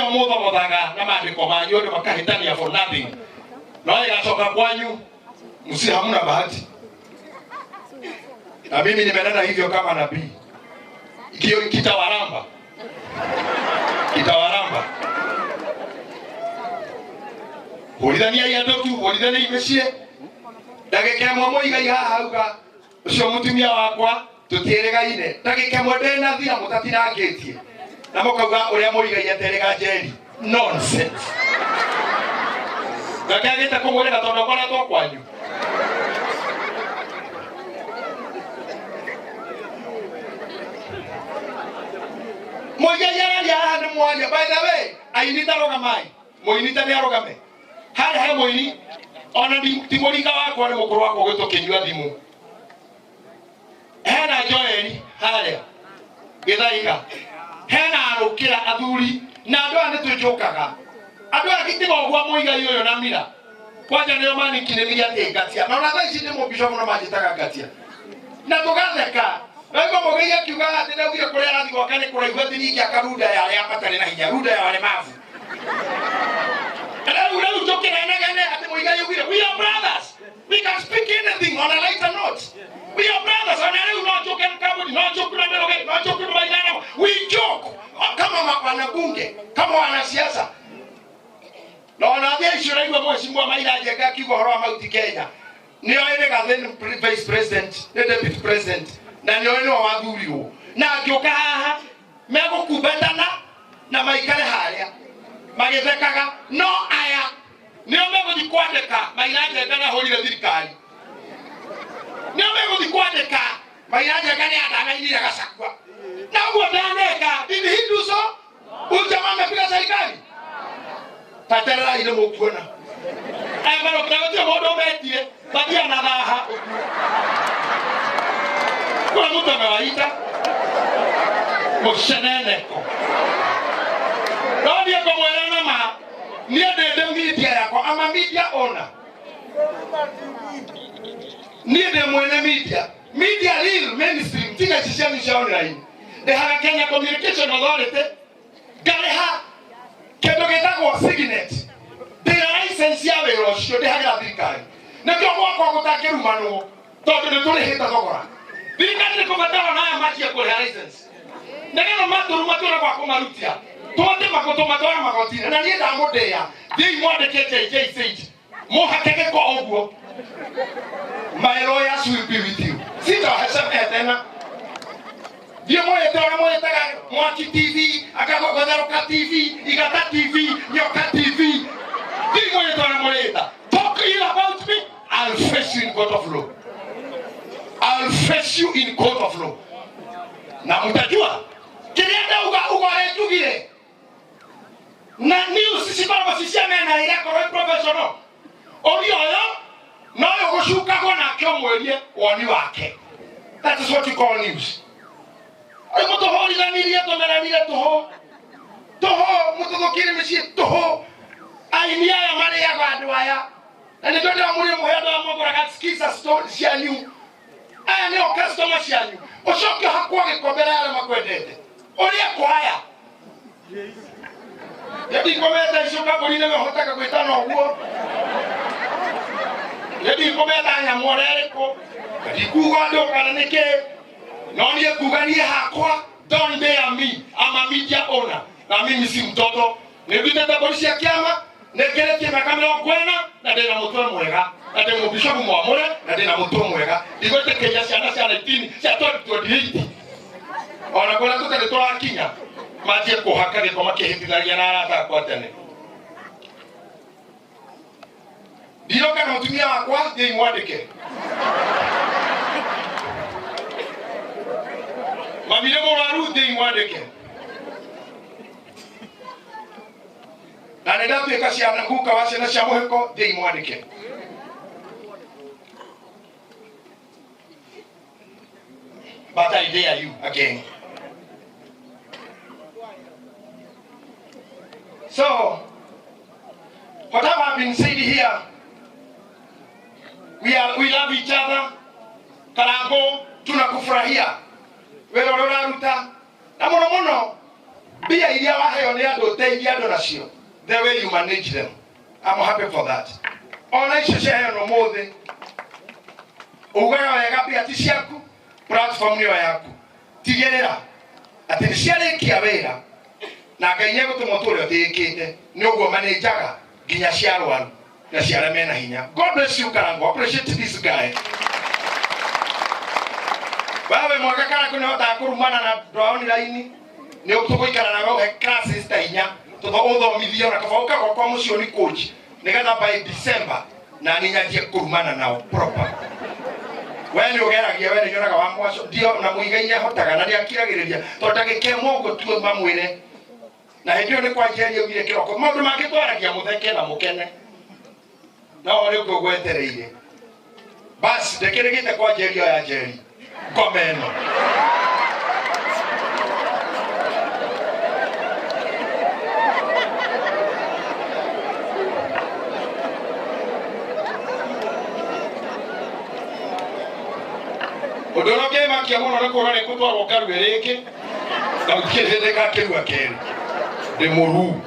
ndio mutho muthaga na maandiko manyu ndio makahitania for nothing. Na igacoka kwanyu msi hamna bahati. Na mimi nimenena hivyo kama nabii. Ikio kitawaramba. Kitawaramba. Hulidhania ya ndotu, hulidhania imeshie. Ndagĩka ĩmwe mũigai haha auga ũcio mũtumia wakwa tũtiĩrĩgaine. Ndagĩka ĩmwe ndĩna thira mũtatinangĩtie. Na mũkauga ũrĩa mũigai aterĩga njeri. Nonsense. Ndagĩte kũmwĩrĩga tondũ ũkoretwo kwanyu. Mũigai araria haha nĩ mwaria. By the way, ainita rogamai. Mũinita nĩ arogame. Hale he mũini ona timorika wakwa nĩ mũkũrũ wakwa gwĩtwo kĩnyua thimũ. Hena Joeli hale gĩthaiga. Hena arũkĩra athuri na andũ aya nĩtwĩnjũkaga. Andũ aya gĩtiga ũguo mũigai ũyũ na mira. Kwanja nĩo manikinĩria atĩ ngatia. Na ona thaa ici nĩ mũbishopu no manjĩtaga ngatia. Na tũgatheka. Naigua mũgei akiuga atĩ ndaugire kũrĩa arathi gwaka nĩ kũraihu atĩ ningĩ akarunda ya arĩa matarĩ na hinya. Runda ya walemavu. We are brothers. We can speak anything on a lighter note. We are brothers. We joke. Kama wanabunge, kama wanasiasa. Na wanaambia ishuraiwa mheshimiwa Maina Jega kigo horoa mauti Kenya. Nio ene then vice president, the deputy president. Na nio ene wa wathuriwo. Na akioka haha mego kubendana na maikare haria. Magethekaga no aya nio mego kwandika Maina Jega na holire thirikari. Nio mego kwandika Maina Jega ni adanainira gacakwa. Na ugo ndaneka did he do so? Ujama amepiga serikali. Tatera ile mukuona. Aya bado kwa modo metie badia na raha. Kwa mtu amewaita msheneneko. Ndio kwa mwana ma ni dede media yako ama media owner. Ni de mwene media real mainstream tinga chisha online. They have a Kenya Communication Authority. Galeha kendo getagwo Signet. They license yawe rosho de hagira thirikari. Na kyo mwako gutakirumanwo tondu ni turi hita thogora. Thirikari ni kubatara na machi ya kule license. Ndagano maturu kwa kumarutia. Tote makoto matwara magotine na nienda mudeya. Thii mwandikete J said. Muhateke ko oguo. My lawyers will be with you. Sita hasa etena. Dio moye tora moye taga Mwaki TV, akagogodaroka TV, Igata TV, Nyoka TV. Dio moye tora moye ta. Talk ill about me, I'll face you in court of law. I'll face you in court of law. Na mtajua kilienda ugaretugire. Na news sibaba siseme na ile correct professional. Oyo no yogoshuka gona kyo mwerie woni wake. That is what you call news. Ay mo toho lilaniriya to melaniriya toho mo to kire mesi toho ay niya ya mane ya badu aya na ndio ndio muri mo hedo mo gora kaskiza story sianyu aya ne o customer sianyu o shoke hakwa ke kobera ya makwendete ori akwaya yadi kometa shoka boli ne hotaka kuitana huo yadi kometa ya morere ko dikuwa ndo kana neke noni ya kugania hakwa don't dare me. I'm a media owner. Na mimi si mtoto. Nibiteta polisi ya kiama, nekelete makamera kwena na dena mutwe mwega. Na dena mubishopu mwamure na dena mutwe mwega. Digote keja siana siana itini, siya toa dihiti. Ona kuna tuka letoa kinya. Majie kuhaka ni koma kehiti na riana ata kwa tene. Diyoka na mutumia wakwa, dei mwadeke. Mamile mo waru de imwadeke. Na nenda tu ekasi anakuka wase na shamuheko de imwadeke. But I dare you again. So, whatever I've been said here, we love each other. Karango tunakufurahia. Wewe unaruta na mono Bia iria waheo ni andu teithia andu nacio. The way you manage them. I'm happy for that. Ona icio cia no mothe. Ugaga wega bia ti ciaku, platform ni yaku. Tigirira ati ni ciarikia wira na Ngai ni gutuma turi otikite ni uguo manager ginya ciarwaru na ciara mena hinya. God bless you Karango. Appreciate this guy. Wewe mwaka Karango ni hota kurumana na brown line ni ukugoikara na wewe classes ta inya to uthomithio na kabauka kwa mucio ni coach nigetha by December na ninyatie kurumana nao proper. Wewe ni ugeragia wewe ni nyonaga wa mwaco ndio na muigaine hotaga na ndiakiragiriria to ndagikemo ugo tuwe mamwire na hendio ni kwanjeria ugire kiroko maundu mangitwaragia mutheke na mukene no uri ugo gwetereire basi ndekirigite kwanjeria ya jeri komeno. Odoro ke makia muno na korane kutwarwo karwereke na ukirende ka kirwa keri de moru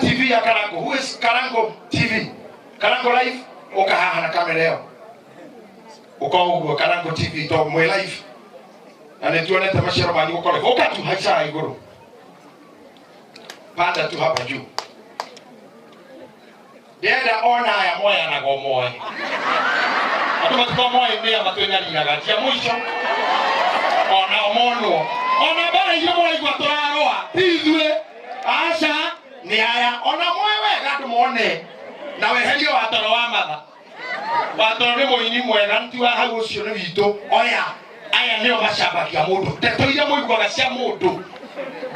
TV ya Karango. Who is Karango TV? Karango live ukahaha na kamera yao ukaugwa Karango TV to mwe live na netuone tamashiro manyi ukole ukatu hacha iguru panda tu hapa juu deda ona ya moya na gomoe atuma tuko moya ni amatwenya linaga tia mwisho ona omono ona bara iyo moya igwa turaroa tizwe asha ni aya ona mwewe gatu muone na weherio watoro wa matha watoro ni muini mwega ntiwa hau ucio ni wito oya aya nio mashabakia mundu teto ira muigwaga cia mundu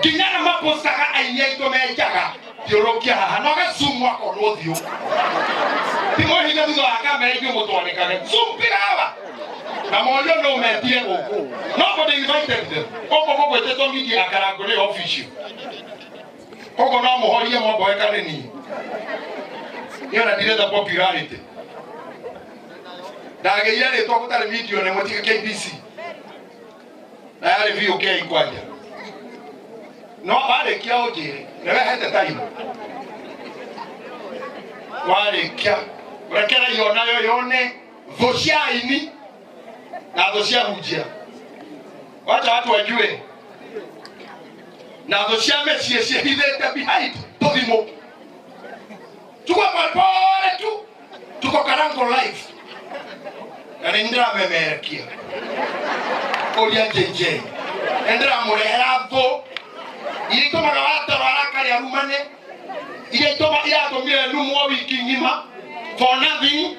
kinyana mapostaga ainia ito mejaga thiurukia haha no gasumwa ko no thiu timo hinya thutha wa kamera ingĩ mũtwanĩkage zumpira hawa na moyo no metie gũkũ nobody invited them koko gũgwĩtĩtwo ngigi ya Karango nĩ official koko no mũhorie mwamboekane ni niona ndirenda popularity ndagĩire rĩtwa gũtarĩ video nĩ mũtige KBC na yarĩ VOK kwanja no arĩkia ũnjĩre nĩwe hete time warĩkia rekera yona yone thoshaini na thosha hujia wacha watu wajue na thosha mesie hithete behind todimo tuko pale tu tuko Karango live na ndira memerekia olia JJ ndira murehera tho ito magawata baraka ya rumane ile toba ya tomia numo wiki ngima for nothing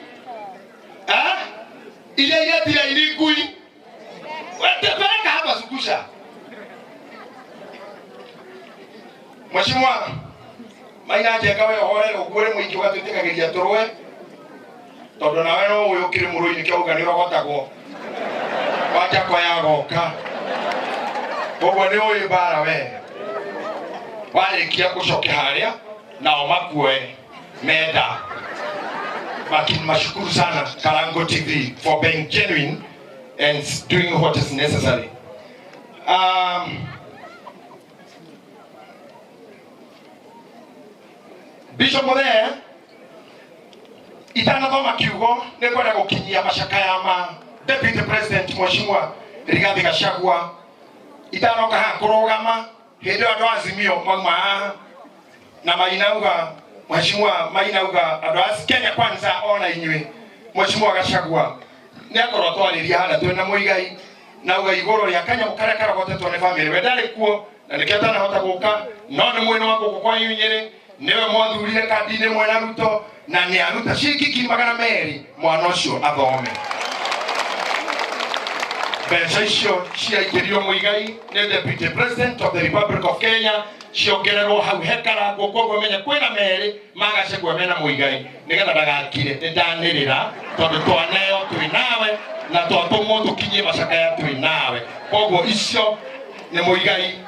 ile yeti ya ilikui wetepeleka hapa sukusha mheshimiwa maina je kawe hore ogure mwiki gatuteka geria torwe todo nawe no uyo kire muruini kya uganiro gotagwo wacha kwa yagoka bobo ni uyu bara we walikia kucoke haria nao makue meda lakini mashukuru sana Karango TV for being genuine and doing what is necessary. Bishop Mothe itanathoma kiugo nĩ kwenda gũkinyia macaka ya ma Deputy President Mheshimiwa Rigathi Gachagua itanoka ha kurugama hindi andu azimio mauma na mainauga Mheshimiwa mainauga andu a Kenya Kwanza ona inywe Mheshimiwa Gachagua ni akorwo twariria hana twina muigai na uga igoro ria kanya mukare karagotetwo ni family wedari kuo na niketa na hota guka no ni mwena wako kwa yunyere niwe mwathurire kadine mwena Ruto na ni aruta shiriki magana meri mwana ucio athome Beca icio ciaingĩrio muigai ni Deputy President of the Republic of Kenya ciongererwo hau he Karango koguo menya kwina meri magacegwo mena muigai nigetha ndagakire ndanirira tondu twaneo twi nawe na twatũmwo tukinyie macakaya twi nawe koguo icio ni muigai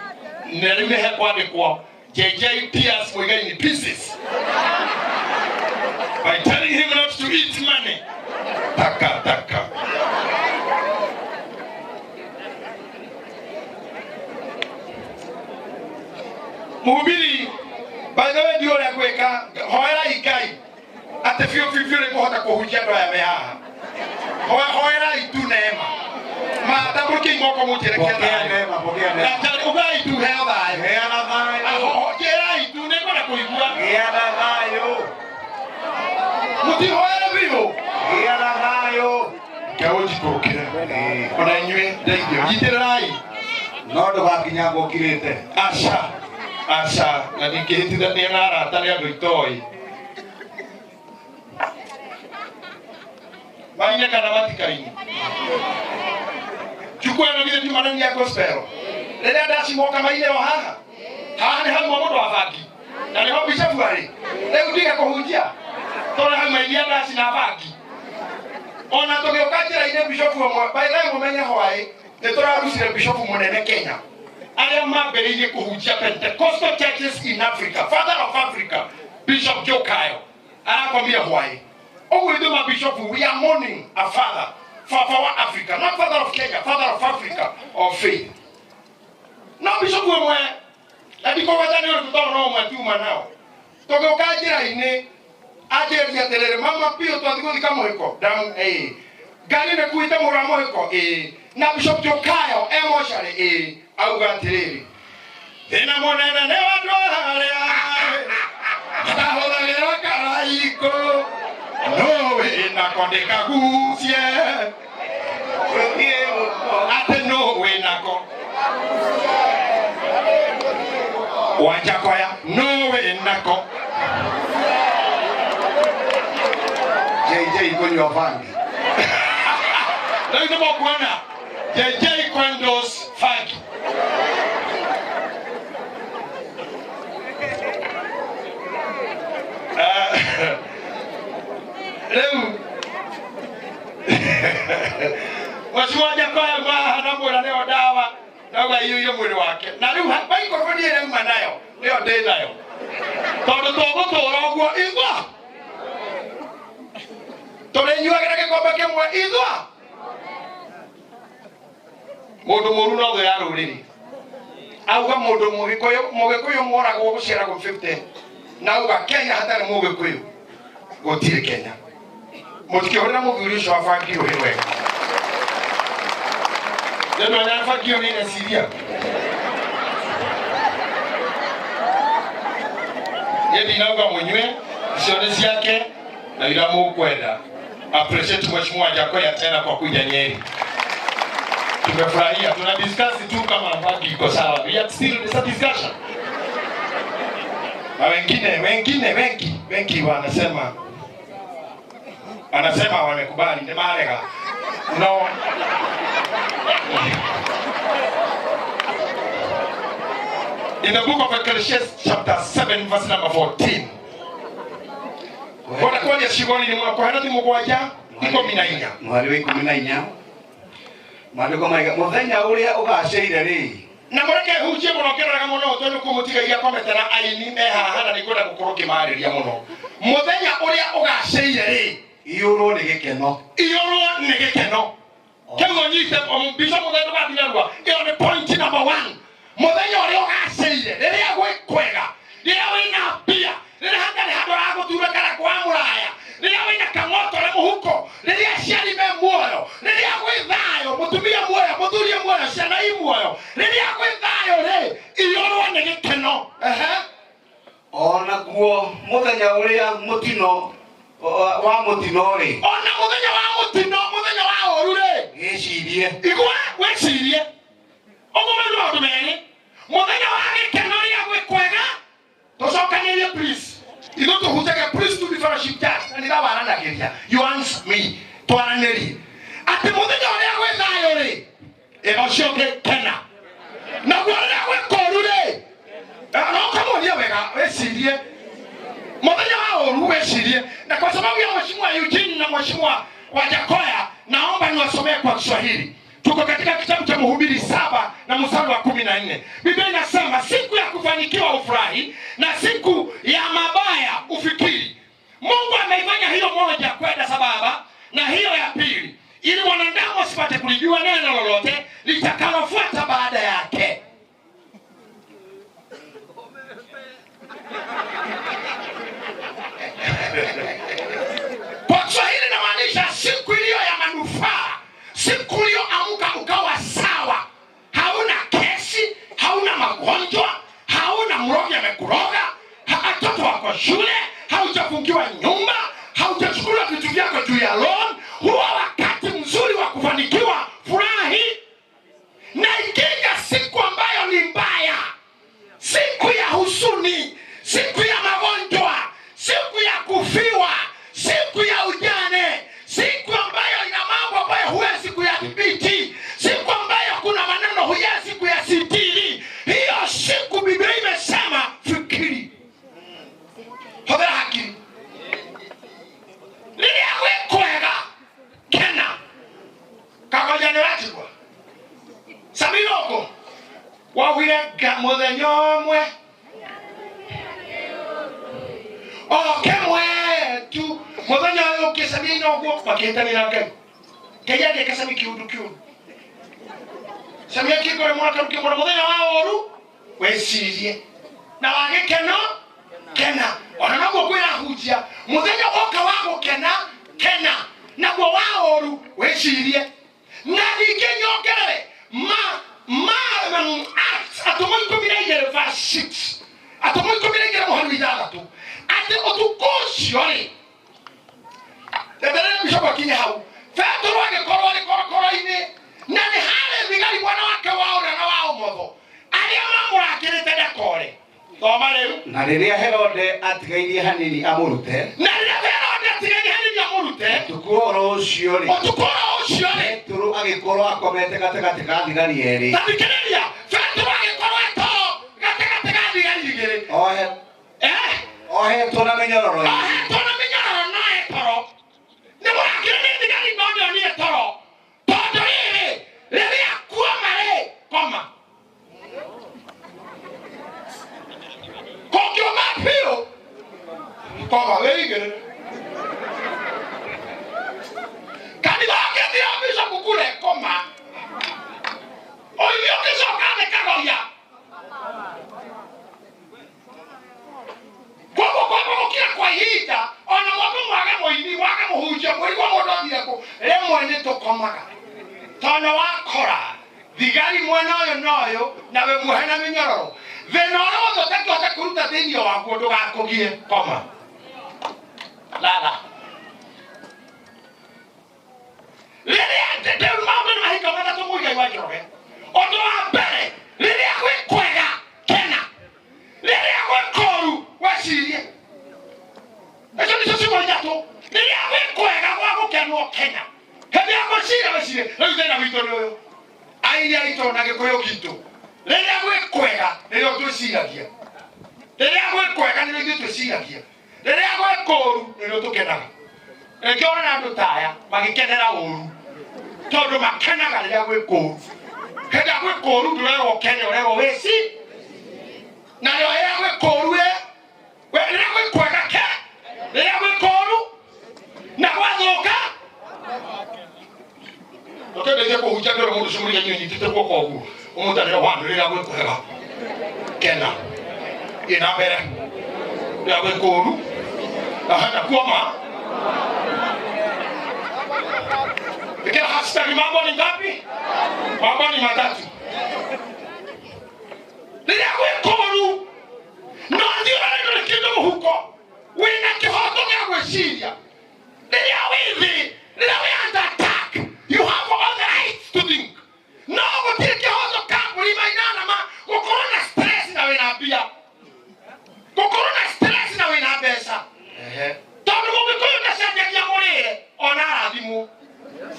nerime he kwandĩkwo JJ tears muigai in pieces by telling him not to eat money taka Mhubiri by the way ndio ya kuweka hoera ikai ate fio le kohota kuhujia ndo ya meha hoera itu neema ma tabuki ngoko muterekea neema pokea neema ugai tu heba hea nayo kera itu neema na kuigua hea nayo muti hoera biyo hea nayo kaoji kokira ona nywe ndio yiterai no ndo bakinyango kirete Asa na nikihitida ni nara talia doitoi Manya kana matikaini chukua no gide tumanani ya gospel lele ndasi moka maile ohaha haani hamu modo afaki na ni hobi safari leo diga ko hunjia tole hamu ile ndasi na afaki ona toge okatira ine bishop mo baile mo menya hoai ne tora rusire bishop mo nene Kenya Pentecostal churches in Africa, father of Africa, Bishop Joe Kyle. Why? Oh, we do my bishop, we are mourning a father for our Africa, not father of Kenya, father of Africa of faith. Now, Bishop, we were at the Covatano to Don Roma 2 now. Togo Kajira in Ajer Mama Pio to the Kamoiko, down a Galina Kuita Moramoiko, now Bishop Joe Kyle, Emoshari, Augantireri. Tena monena ne wadwalea. Tahola lera karaiko. Nowe na kondeka gusie. Ate nowe nako. Wanjakoya nowe nako. JJ kwenye wafandi. Ndio mkuona. JJ kwendos fagi. Leo wasiwaje kwa hanamuona leo dawa dawa hiyo mwili wake na leo hapa iko foni ile manayo leo dai nayo todo torogwa igwa tole nyua kake kwa bake mwa igwa modo moruna ndo yaro riri auga modo Muhiko'S mora go gushira go 50 na uga Kenya hatari Muhiko'S gotire Kenya mutikihorera mugurisho afangiro hewe ndio anafangiro ni Syria yeye nauga mwenyewe sionezi yake na ila mukwenda appreciate mheshimiwa Jakoya tena kwa kuja Nyeri. Tumefurahia, tuna discuss tu kama haki iko sawa. We are still in this discussion. Na wengi wanasema wamekubali ni marega. No. In the book of Ecclesiastes chapter 7 verse number 14. Kwa kwa shigoni ni mwakohana timugwaja iko minainya. Mwaliwe iko minainya. Madoko maiga muthenya uria ugaceire ri. Na mureke hujie munokeraga muno tondu kumutigagia kometera aini mehaha na nikwenda gukoroki mariria muno. Muthenya uria ugaceire ri. Iyoro ni gikeno. Kemo nyite ombisho muthenya batinarwa. Iyo ni point number 1. Muthenya uria ugaceire riria gwikwega. Riria wina pia. Riria hatari handu ha gutura kana kwa muraya. Riria wina kangoto le muhuko. Riria ciari me muoyo. Riria gwithayo mutumia muoyo, muthuria muoyo, ciana muoyo. Riria gwithayo ri iyoro ni gikeno. Ona guo muthenya uria mutino wa mutino ri. Ona muthenya wa mutino, muthenya wa oru ri. Gicirie. Igwa wecirie. Ogumendu andu meri. Muthenya wa gikeno ria gwikwega. Tosokanirie please. Igo to hutega please to the fellowship church. And ida waranagiria. You answer me. Twaraneri. Ati muthenya uria gwithayo ri. Ego cioke kena. Na gwaria gwikoru ri. No kamonia wega wecirie. Muthenya wa oru wecirie. Na kwa sababu ya mheshimiwa Eugene na mheshimiwa Jakoya, naomba niwasomee kwa Kiswahili. Tuko katika kitabu cha Mhubiri 7 na mstari wa 14. Biblia inasema siku ya kufanikiwa ufurahi na siku ya mabaya ufikiri. Mungu ameifanya hiyo moja kwenda sababa na hiyo ya pili ili wanadamu wasipate kulijua neno lolote litakalofuata baada yake. huzuni, siku ya magonjwa, siku ya kufiwa, siku ya ujane, siku ambayo ina mambo ambayo huwezi kuyadhibiti, siku ambayo kuna maneno huwezi kuyasitiri. Hiyo siku Biblia imesema fikiri. Hodha hakiri. Lilia kwega kena. Kakoja ni watigwa. Sabiroko. Wawile muthenyomwe. Kemwe tu. Muthenya yo kesabi inogo maketani na Ngai. Ngai age kasabi kiundu. Samia kikore mwaka mkimura muthenya wa oru wecirie. Na wage kena. Ona naguo kwira hujia muthenya woka wago kena. Naguo wa oru wecirie. Na ningĩ nyongerere Acts atomo 12 verse 6 atomo 12 muhari ithathatũ atĩ ũtukũ ũcio rĩ ndeterere bishopu kinye hau Petro agĩkorwo arĩ korokoro-inĩ na nĩ harĩ thigari mwana wake wa ũrĩa na wa ũmotho arĩa mamũrakĩrĩte ndakore. Thoma rĩu. Na rĩrĩa Herode atigairie hanini amũrute. Ũtukũ ũcio rĩ Petro agĩkorwo akomete gatagatĩ ka thigari erĩ. Thikĩrĩria, Petro agĩkorwo gatagatĩ ka thigari igĩrĩ. Ohetwo na mĩnyororo. No etoro. Nĩ mũrakĩrĩ nĩ thigari no nĩ etoro. Tondũ rĩrĩ rĩrĩa kuoma rĩ koma. Kokioma piũ. Koma wĩigĩrĩre. Kanitha wake ndio bishopu kule koma. Oyo kisoka amekagoria. Kwa kila kwa hita ona mwapo mwaga moini mwaga muhunjia mwiri kwa mundu athireko rimwe ni tukomaga tono wakora thigari mwena uyu noyo na we muhena minyororo thina uria wothe utakihota kuruta thiini waguo ndugakugie koma lala. Rĩrĩa ndĩrĩ maũndũ nĩ mahika matatũ mũigai wa Njoroge. Ũndũ wa mbere rĩrĩa gwĩ kwega kena, rĩrĩa gwĩ kũũru wecirie. Icio nĩcio ciugo ithatũ. Rĩrĩa gwĩ kwega gwa gũkenwo Kenya, hĩndĩ ya gũcira wecirie rĩu thĩna witũ nĩ ũyũ airia aitũ na Gĩkũyũ gitũ. Rĩrĩa gwĩ kwega nĩrĩo twĩciragia, rĩrĩa gwĩ kwega nĩrĩo twĩciragia, rĩrĩa gwĩ kũũru nĩrĩo tũkenaga. Ngiona andũ taya magĩkenera ũũru tondũ makenaga rĩrĩa gwĩ kũũru. Hĩndĩ gwĩ kũũru ndũrerwo kene ũrerwo wĩci na rĩrĩa gwĩ kũũru rĩrĩa gwĩ kwega rĩrĩa gwĩ kũũru na gwathũka. Ũkĩndeithia kũhunjia ndũrĩ mũndũ ũcio mũrigania ũnyitĩte guoko ũguo ũmũtarĩre wanũ rĩrĩa gwĩ kwega kena ĩna mbere rĩrĩa gwĩ kũũru na kuoma. Fikira hashtag mambo ni ngapi? Mambo ni matatu. Rĩrĩa gwĩ kũũru no thiũrũrũkĩte kĩndũ mũhuko wĩna kĩhoto gĩa gwĩciria. Rĩrĩa wĩ thĩ, rĩrĩa wĩ under attack, you have all the rights to think. No gũtirĩ kĩhoto ka mũrima inanama gũkorwo na stress na wĩna mbia, gũkorwo na stress na wĩna mbeca. Tondũ Mũgĩkũyũ ndacenjagia mũrĩre ona arathimwo.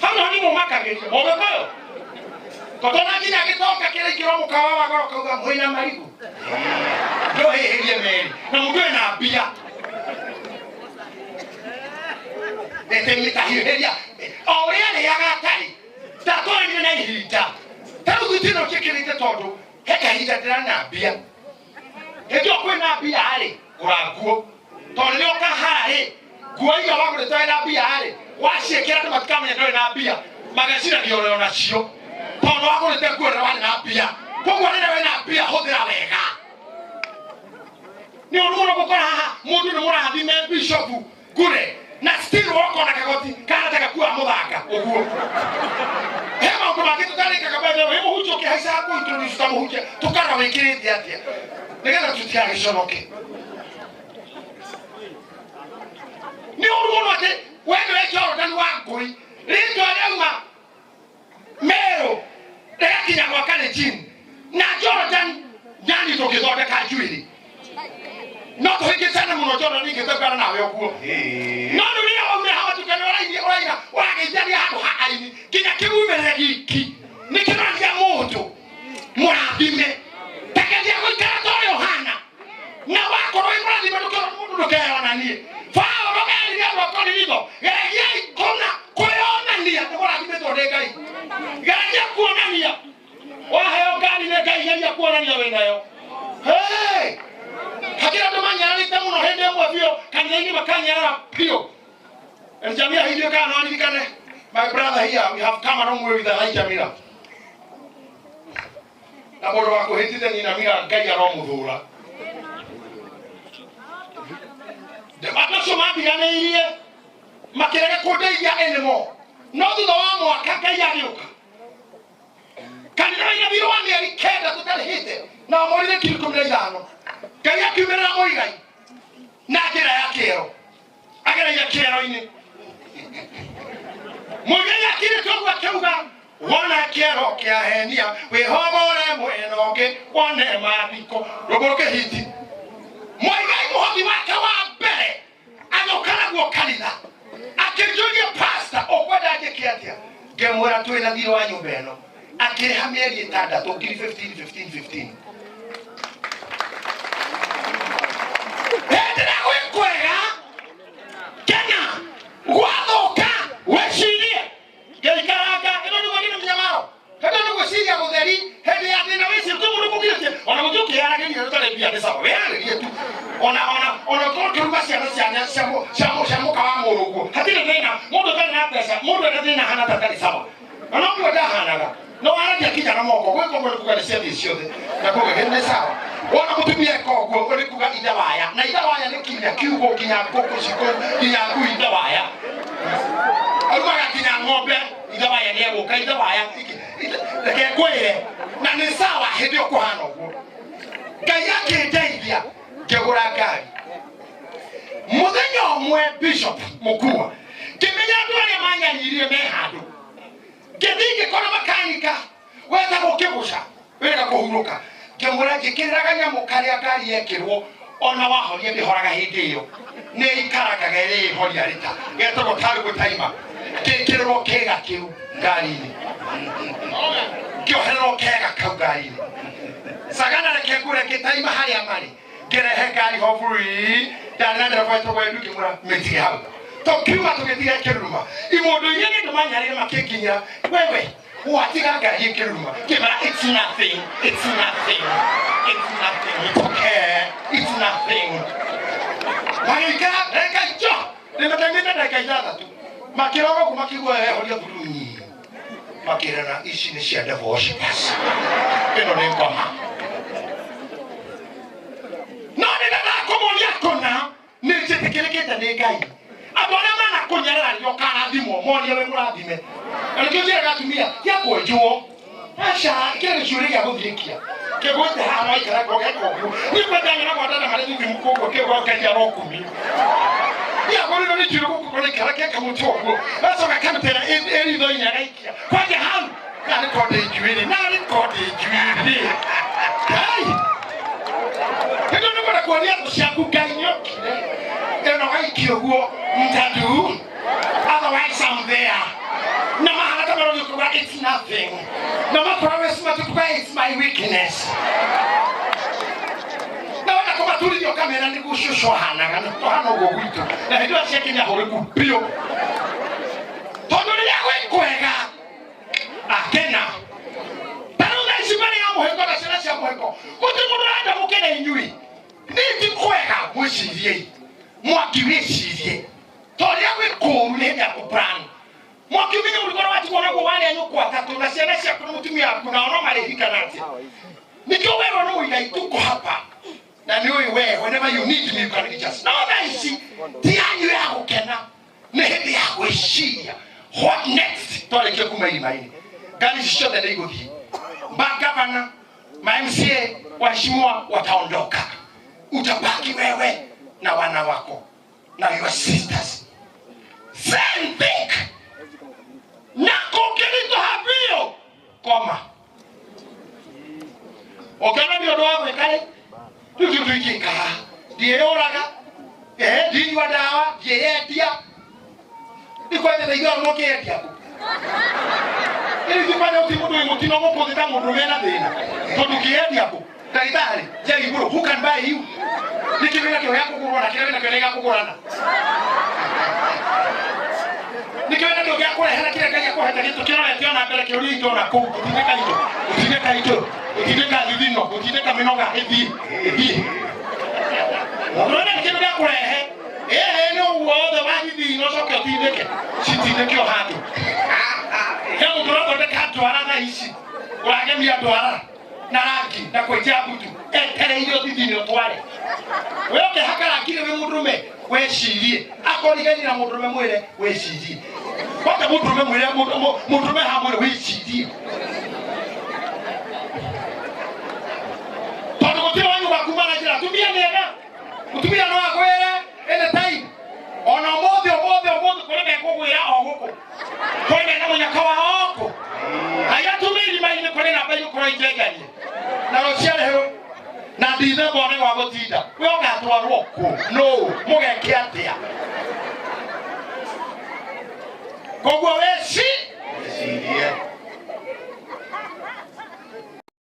Hano ni mũmakagĩria Mũgĩkũyũ. Tondũ na nginya gĩtonga kĩrĩkĩrwo mũkawa wa goro kauga mwĩna marigũ. Ndũhĩhĩrie merĩ na mũndũ ena mbia. Mĩtahiũhĩria o ũrĩa arĩaga atarĩ ndatwarĩire na ihinda. Tarĩu gũtirĩ ũkĩkĩrĩte tondũ he kahinda ndĩrarĩ na mbia. Hĩndĩ ĩyo kwĩna mbia rĩ gũra nguo. Tondũ nĩ ũkahara rĩ nguo iria wagũrĩte wĩna mbia rĩ waciĩkĩra andũ matikamenya ndũrĩ na mbia mageciragia ũrĩ onacio tondũ wagũrĩte nguo rĩrĩa warĩ na mbia. Koguo rĩrĩa wĩna mbia hũthĩra wega. Nĩ ũndũ mũno gũkora haha mũndũ nĩ mũrathime bishopu ngure na still woko na kagoti kana gakua mũthanga ũguo. He maũndũ mangĩ tũtarĩkaga mbere wĩ mũhunjia ũkĩhaica kũintroduce ta mũhunjia tũkara wĩkĩrĩte atĩa nĩgetha tũtigagĩconoke. Ni ũruo atĩ wendo wa Jordan wa ngui rĩtwa rĩauma Meru rĩgakinya gwa Kalenjin na Jordan nyani tũgĩthondeka njuĩrĩ no to hikisana muno jona ningetakana nawe okuo no nuri ome hawa tukana oraina wagejani hako haini kinya kibume giki nikiragia moto murathime takedia goikara to Yohana na wako roi murathime ndukero mundu ndukero nanie fao rogani ya rokoni nigo geragia ikona kuyonania murathime to ngai geragia kuonania waheo gani ne ngai geragia kuonania we nayo hey hakira ndo manyara ni tamuno hende mwa vio kanyaini makanyara pio Jamia hiyo kana wanikane my brother here we have come along with the right Jamila na bodo wako hitite ni na mira ngai ya romuthura de mataso mabigane irie makirege kudeia enemo no thutha wa mwaka ngai agioka kanira ina biro wa mieri kenda tutarihite na morire kiri 15 ngai akiumira moigai na njira ya kero agera ya kero ini mugenya kiri togwa keuga wona kero kia henia we hobore mwenoge wone mabiko rogoroke hiti mwigai muhothi wake wa mbere agokana gwo kanitha akirjogia pastor okwenda ajekiatia ngemwera twina thiro wa nyumba eno akiriha mieri 6 ngiri 15 Hedra wekwega Kenya wathoka weshirie geikaraga ino ni wagine mnyamao hada no gwesiria gutheri hedi ya thina wesi tumu mugirite ona mujuki yaragiri rutare bia de sawa yaragiri tu ona ko kiruga ciana shamo kawa murugo hatire thina mundu kana pesa mundu ena thina hana tatari sawa ona mwe ndahanaga no aragia kinya na moko gwe komwe kugana cia ciothe na kugene sawa ona mutumia koguo uri kuga idawaya na idawaya ni kinya kiugo kinya koko siko kinya ku idawaya aruga kinya ng'ombe idawaya ni eguka idawaya reke kwire na ni sawa hindi okuhana uguo ngai akindeithia ngigura ngari muthenya umwe bishop mukua kimenya andu aria manyanirie me handu ngithii ngikora makanika wetha gukiguca wega kuhuruka ngimura ngikiriraga nyamu karia ngari yekirwo ona wahoria ndihoraga hindi iyo ni ikarakaga iri horia rita getagwo tari gutaima ngikirwo kega kiu ngari-ini ngiohererwo kega kau ngari-ini sagana reke ngure ngitaima haria mari ngirehe ngari hoburi ndana ndereba etagwo Edu ngimura metige hau tokiuma tugithire kiruma imundu yene ndumanyarire makikinyira wewe watiga ngari ikiruma kimara it's nothing it's okay it's nothing maika reka jo nimetengeza dakika 3 makirogo kumakigwa horia buruni makirana ici ni cia devil worshipers ino ni ngoma no ndenda kumonia kona ni jitikirikite ni ngai abona mana kunyarara ndio kana thimo monie we murathime alikojera gatumia ya kwenjuo acha kile shuri ya guthikia kegwete hano ikara goge kogu ni kwendanga na kwatana mari thimu mukoko kego kaja rokumi ya gori no chiru kukole karake kamutogo aso gakamtera eri do ina gaikia kwaje hau na ni kode juiri ai kendo no bara kwa ria kushaku ganyo eno gaikio guo mtadu otherwise I'm there no matter kama yuko it's nothing no matter promise matukuba it's my weakness na wana kama tulio kamera ni kushusho hana to hana go gwitu na hiyo achekinya hore kupio tonduri yawe kwega akena tarunga ishimani ya muheko na sina cia muheko mutimuranda mukene inyui ni kwega mushirie mwakiweshirie toria we kuru ya kupran mwakiwinya ulikora watu kuona kwa wale anyoko watatu na siana cia kuna mutumia kuna ono marehika nati nikyo wewe no uigai tuko hapa na ni wewe whenever you need me you can reach us now that is tianyu ya gukena ni hindi ya gwiciria what next tole kyo kumaini gani ciothe nĩ igũthiĩ magavana ma MCA waheshimiwa wataondoka utabaki wewe na wana wako na your sisters same thing na kokilito habio koma okana ndio ndo wako ikale tukiika ndieyoraga ndinyua dawa ndieyendia ndikwende ndaigua mukiendia ku ili zifanya usimudu mutino mukuzita mundu mena thina tondu kiendia ku ndagitari je iguru who can buy you nikibina kyo yako kugurana kirabina kyo nega kugurana nikibina kyo yako hera kile kaje ko heta kitu kirona kiona mbele kyo ringo na ku utineka ito thithino utineka minoga hivi unaona kitu gya kurehe no wothe wathithino coke utindeke citindeke o handu kama turathondeka ndwara na ici uragemia ndwara na rangi na kwenja butu etereirio thithino tware wewe ukihakara kile we mundume wecirie akorigani na mundume mwire wecirie kwata mundume mwire mundume hamwe wecirie tondu gutire wanyu wakumana njira tumia nega utumia no agwere ene time ona mothe kore be kugwira o guku kore na munyaka wa oko aya tumiri maine kore na bayu kore ijegani na rociare hewe na ndithe bone wa gutinda we ogatwarwo ku no